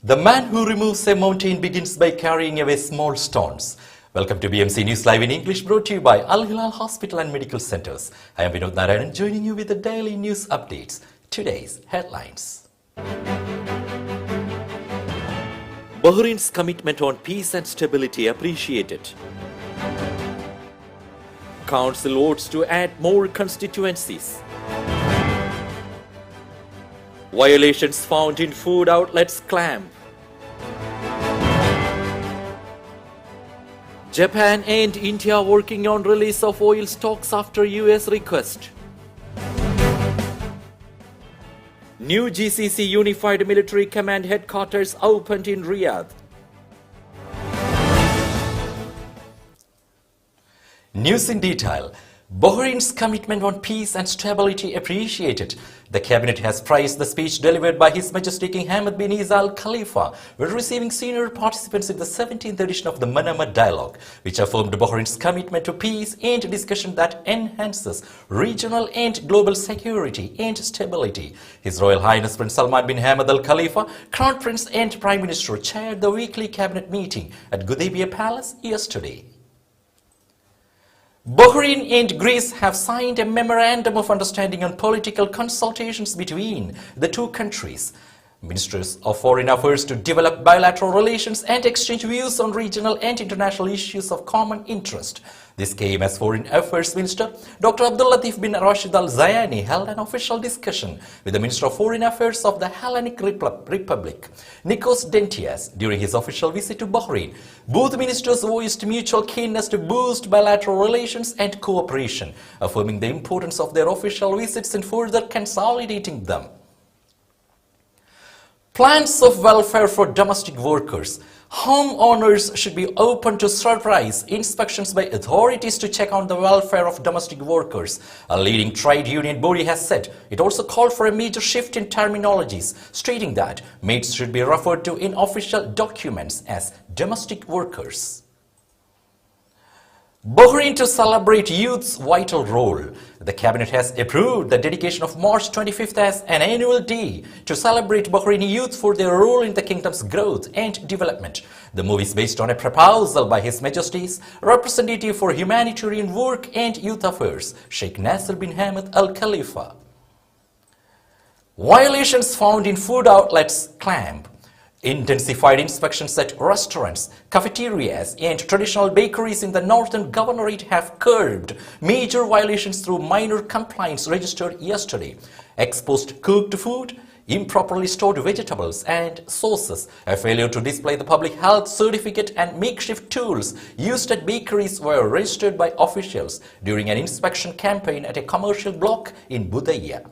The man who removes a mountain begins by carrying away small stones. Welcome to BMC News Live in English, brought to you by Al Hilal Hospital and Medical Centers. I am Vinod Narayanan, joining you with the daily news updates. Today's headlines. Bahrain's commitment on peace and stability appreciated. Council votes to add more constituencies. Violations found in food outlets clamp. Japan and India working on release of oil stocks after US request. New GCC Unified Military Command headquarters opened in Riyadh. News in detail. Bahrain's commitment on peace and stability appreciated. The cabinet has praised the speech delivered by His Majesty King Hamad bin Isa Al Khalifa when receiving senior participants in the 17th edition of the Manama Dialogue, which affirmed Bahrain's commitment to peace and discussion that enhances regional and global security and stability. His Royal Highness Prince Salman bin Hamad Al Khalifa, Crown Prince and Prime Minister chaired the weekly cabinet meeting at Gudaibiya Palace yesterday. Bahrain and Greece have signed a memorandum of understanding on political consultations between the two countries. Ministers of Foreign Affairs to develop bilateral relations and exchange views on regional and international issues of common interest. This came as Foreign Affairs Minister Dr. Abdul Latif bin Rashid Al Zayani held an official discussion with the Minister of Foreign Affairs of the Hellenic Republic, Nikos Dentias, during his official visit to Bahrain. Both ministers voiced mutual keenness to boost bilateral relations and cooperation, affirming the importance of their official visits in further consolidating them. Plans of welfare for domestic workers. Homeowners should be open to surprise inspections by authorities to check on the welfare of domestic workers, a leading trade union body has said. It also called for a major shift in terminologies, stating that maids should be referred to in official documents as domestic workers. Bahrain to celebrate youth's vital role. The cabinet has approved the dedication of March 25th as an annual day to celebrate Bahraini youth for their role in the kingdom's growth and development. The move is based on a proposal by His Majesty's Representative for Humanitarian Work and Youth Affairs, Sheikh Nasser bin Hamad Al Khalifa. Violations found in food outlets clamp. Intensified inspections at restaurants, cafeterias and traditional bakeries in the Northern Governorate have curbed major violations through minor complaints registered yesterday. Exposed cooked food, improperly stored vegetables and sauces, a failure to display the public health certificate and makeshift tools used at bakeries were registered by officials during an inspection campaign at a commercial block in Budaya.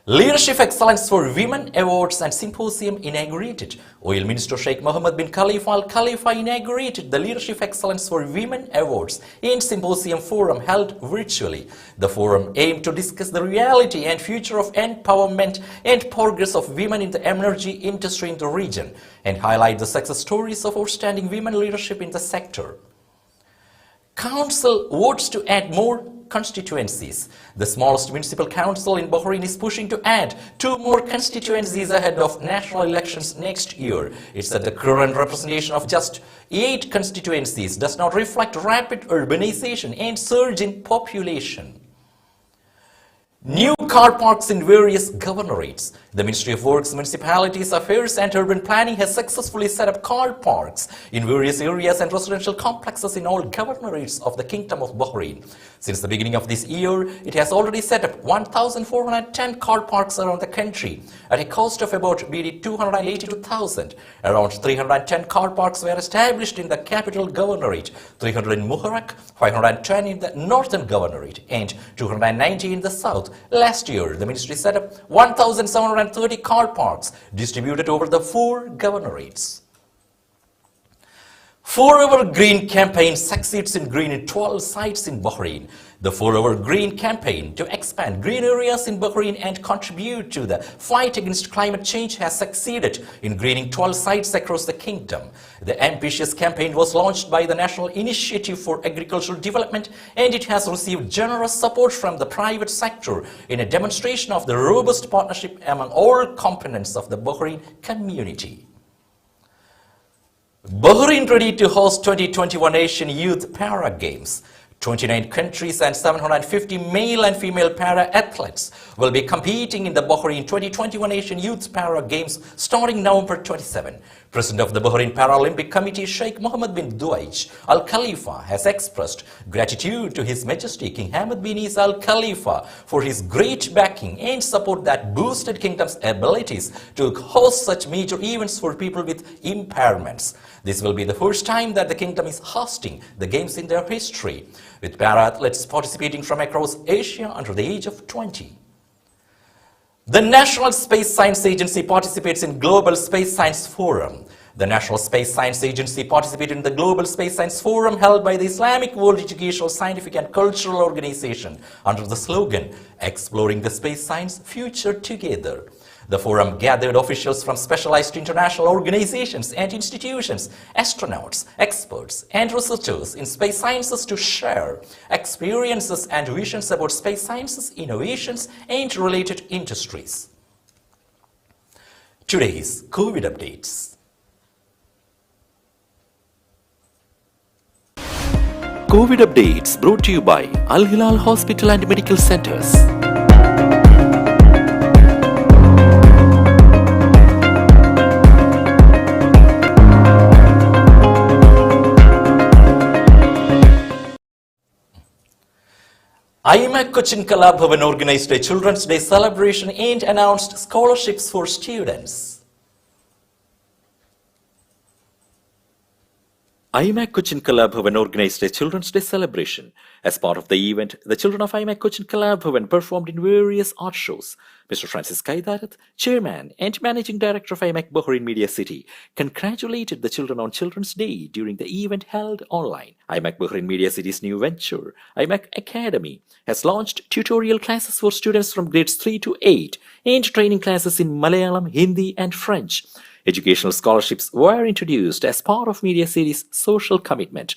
Leadership Excellence for Women Awards and Symposium inaugurated. Oil Minister Sheikh Mohammed bin Khalifa Al Khalifa inaugurated the Leadership Excellence for Women Awards and Symposium Forum held virtually. The forum aimed to discuss the reality and future of empowerment and progress of women in the energy industry in the region and highlight the success stories of outstanding women leadership in the sector. Council votes to add more constituencies. The smallest municipal council in Bahrain is pushing to add 2 more constituencies ahead of national elections next year. It said the current representation of just 8 constituencies does not reflect rapid urbanization and surge in population. New car parks in various governorates. The Ministry of Works, Municipalities Affairs and Urban Planning has successfully set up car parks in various areas and residential complexes in all governorates of the Kingdom of Bahrain. Since the beginning of this year, it has already set up 1,410 car parks around the country at a cost of about 282,000. Around 310 car parks were established in the capital governorate, 300 in Muharraq, 510 in the northern governorate and 290 in the south. Last year, the ministry set up 1,730 car parks distributed over the 4 governorates. Forever Green campaign succeeds in green in 12 sites in Bahrain. The Forever Green campaign to expand green areas in Bahrain and contribute to the fight against climate change has succeeded in greening 12 sites across the kingdom. The ambitious campaign was launched by the National Initiative for Agricultural Development, and it has received generous support from the private sector in a demonstration of the robust partnership among all components of the Bahrain community. Bahrain ready to host 2021 Asian Youth Para Games. 29 countries and 750 male and female para-athletes will be competing in the Bahrain 2021 Asian Youth Para Games starting November 27. President of the Bahrain Paralympic Committee Sheikh Mohammed bin Duaij Al Khalifa has expressed gratitude to His Majesty King Hamad bin Isa Al Khalifa for his great backing and support that boosted Kingdom's abilities to host such major events for people with impairments. This will be the first time that the Kingdom is hosting the Games in their history, with para-athletes participating from across Asia under the age of 20. The National Space Science Agency participates in Global Space Science Forum. The National Space Science Agency participated in the Global Space Science Forum held by the Islamic World Educational, Scientific and Cultural Organization under the slogan, Exploring the Space Science Future Together. The forum gathered officials from specialized international organizations and institutions, astronauts, experts, and researchers in space sciences to share experiences and visions about space sciences, innovations, and related industries. Today's COVID updates. COVID updates brought to you by Al Hilal Hospital and Medical Centers. IMAC Cochin Kala Bhavan organized a Children's Day celebration and announced scholarships for students. IMAC Cochin Kala Bhavan organized a Children's Day celebration. As part of the event, the children of IMAC Cochin Kala Bhavan performed in various art shows. Mr. Francis Kaidarat, Chairman and Managing Director of IMAC Bahrain Media City, congratulated the children on Children's Day during the event held online. IMAC Bahrain Media City's new venture, IMAC Academy, has launched tutorial classes for students from grades 3 to 8 and training classes in Malayalam, Hindi and French. Educational scholarships were introduced as part of Media City's social commitment.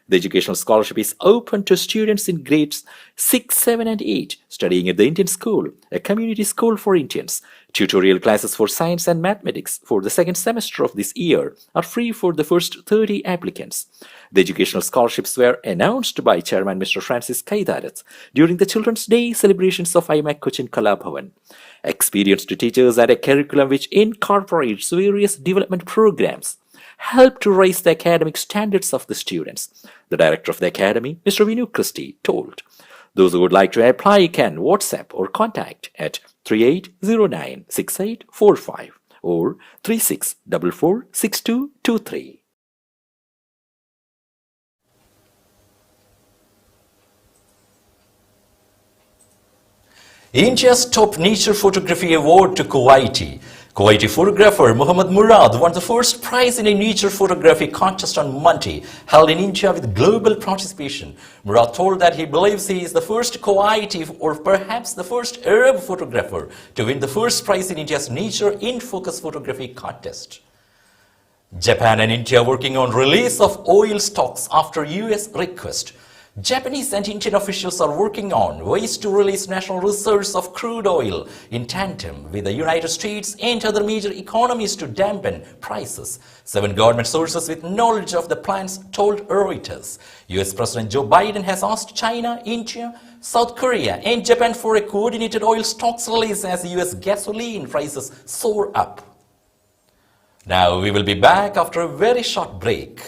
The educational scholarship is open to students in grades 6, 7 and 8 studying at the Indian School, a community school for Indians. Tutorial classes for science and mathematics for the second semester of this year are free for the first 30 applicants. The educational scholarships were announced by Chairman Mr. Francis Kaidarat during the Children's Day celebrations of IMAC Cochin Kala Bhavan. Experienced teachers and a curriculum which incorporates various development programs help to raise the academic standards of the students. The director of the academy, Mr. Vinu Christie, told. Those who would like to apply can WhatsApp or contact at 38096845 or 36446223. India's top nature photography award to Kuwaiti. Kuwaiti photographer Muhammad Murad won the first prize in a nature photography contest on Monday, held in India with global participation. Murad told that he believes he is the first Kuwaiti or perhaps the first Arab photographer to win the first prize in India's Nature in Focus photography contest. Japan and India working on release of oil stocks after US request. Japanese and Indian officials are working on ways to release national reserves of crude oil in tandem with the United States and other major economies to dampen prices. 7 government sources with knowledge of the plans told Reuters. US President Joe Biden has asked China, India, South Korea and Japan for a coordinated oil stocks release as US gasoline prices soar up. Now we will be back after a very short break.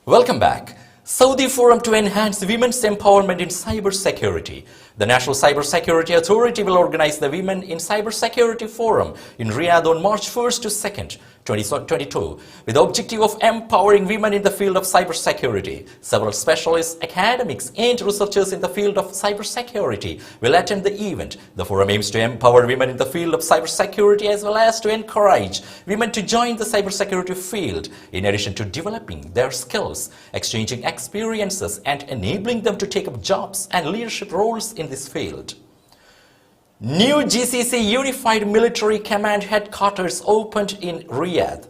Welcome back. Saudi Forum to enhance women's empowerment in cybersecurity. The National Cybersecurity Authority will organize the Women in Cybersecurity Forum in Riyadh on March 1st to 2nd, 2022, with the objective of empowering women in the field of cybersecurity. Several specialists, academics, and researchers in the field of cybersecurity will attend the event. The forum aims to empower women in the field of cybersecurity as well as to encourage women to join the cybersecurity field, in addition to developing their skills, exchanging experiences, and enabling them to take up jobs and leadership roles in this field. New GCC Unified Military Command headquarters opened in Riyadh.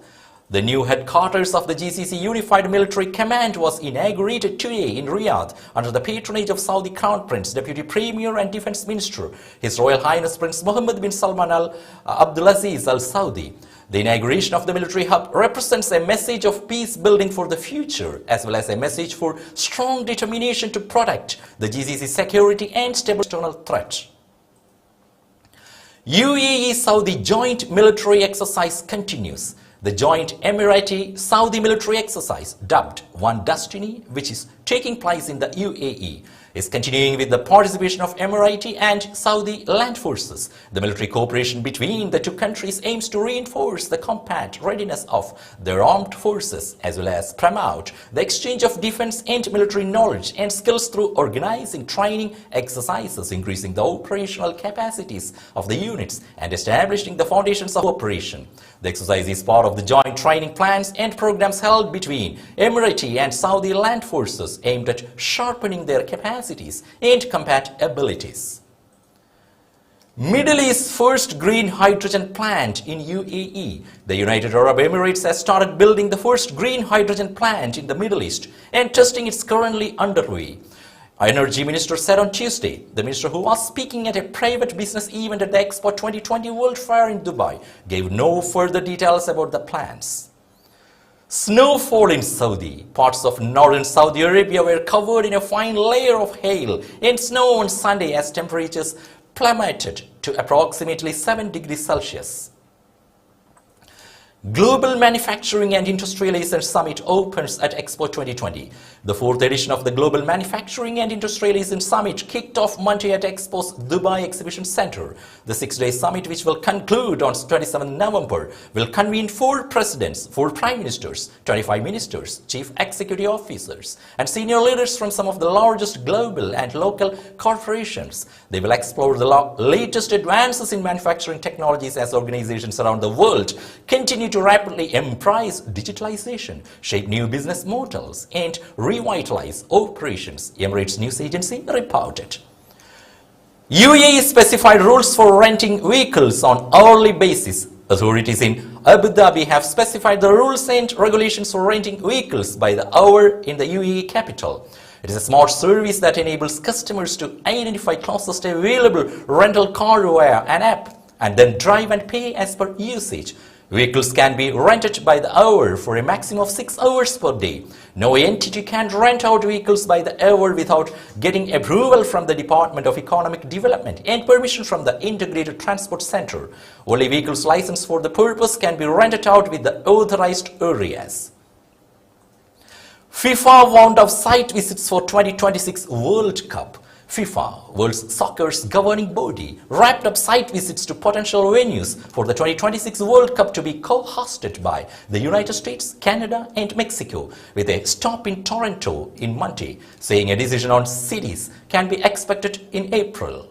The new headquarters of the GCC Unified Military Command was inaugurated today in Riyadh under the patronage of Saudi Crown Prince, Deputy Premier and Defense Minister, His Royal Highness Prince Mohammed bin Salman Al Abdulaziz Al Saudi. The inauguration of the military hub represents a message of peace building for the future, as well as a message for strong determination to protect the GCC security and stable external threat. UAE-Saudi joint military exercise continues. The joint Emirati-Saudi military exercise, dubbed One Destiny, which is taking place in the UAE, is continuing with the participation of Emirati and Saudi land forces. The military cooperation between the two countries aims to reinforce the combat readiness of their armed forces, as well as promote the exchange of defense and military knowledge and skills through organizing training exercises, increasing the operational capacities of the units, and establishing the foundations of operation. The exercise is part of the joint training plans and programs held between Emirati and Saudi land forces aimed at sharpening their capacities and combat abilities. Middle East's first green hydrogen plant in UAE. The United Arab Emirates has started building the first green hydrogen plant in the Middle East, and testing is currently underway. Energy Minister said on Tuesday. The minister, who was speaking at a private business event at the Expo 2020 World Fair in Dubai, gave no further details about the plans. Snowfall in Saudi. Parts of northern Saudi Arabia were covered in a fine layer of hail and snow on Sunday as temperatures plummeted to approximately 7 degrees Celsius. Global Manufacturing and Industrialization Summit opens at Expo 2020. The fourth edition of the Global Manufacturing and Industrialization Summit kicked off Monday at Expo's Dubai Exhibition Center. The 6-day summit, which will conclude on 27 November, will convene 4 presidents, 4 prime ministers, 25 ministers, chief executive officers, and senior leaders from some of the largest global and local corporations. They will explore the latest advances in manufacturing technologies as organizations around the world continue to rapidly embrace digitalization, shape new business models, and revitalize operations, Emirates News Agency reported. UAE specified rules for renting vehicles on hourly basis. Authorities in Abu Dhabi have specified the rules and regulations for renting vehicles by the hour in the UAE capital. It is a smart service that enables customers to identify closest available rental car via an app and then drive and pay as per usage. Vehicles can be rented by the hour for a maximum of 6 hours per day. No entity can rent out vehicles by the hour without getting approval from the Department of Economic Development and permission from the Integrated Transport Center. Only vehicles licensed for the purpose can be rented out with the authorized areas. FIFA wound up site visits for 2026 World Cup. FIFA, world soccer's governing body, wrapped up site visits to potential venues for the 2026 World Cup to be co-hosted by the United States, Canada and Mexico, with a stop in Toronto in Monday, saying a decision on cities can be expected in April.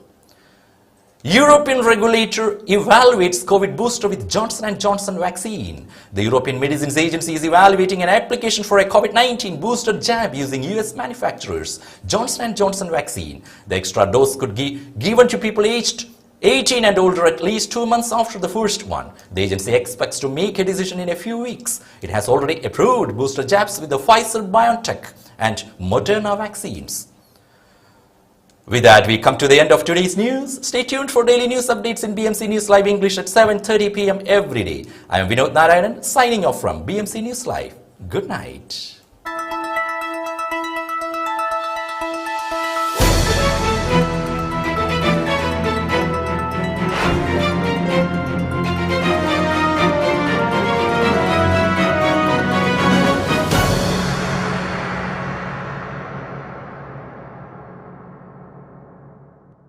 European regulator evaluates COVID booster with Johnson & Johnson vaccine. The European Medicines Agency is evaluating an application for a COVID-19 booster jab using US manufacturers Johnson & Johnson vaccine. The extra dose could be given to people aged 18 and older at least 2 months after the first one. The agency expects to make a decision in a few weeks. It has already approved booster jabs with the Pfizer-BioNTech and Moderna vaccines. With that, we come to the end of today's news. Stay tuned for daily news updates in BMC News Live English at 7:30 p.m. every day. I am Vinod Narayanan, signing off from BMC News Live. Good night.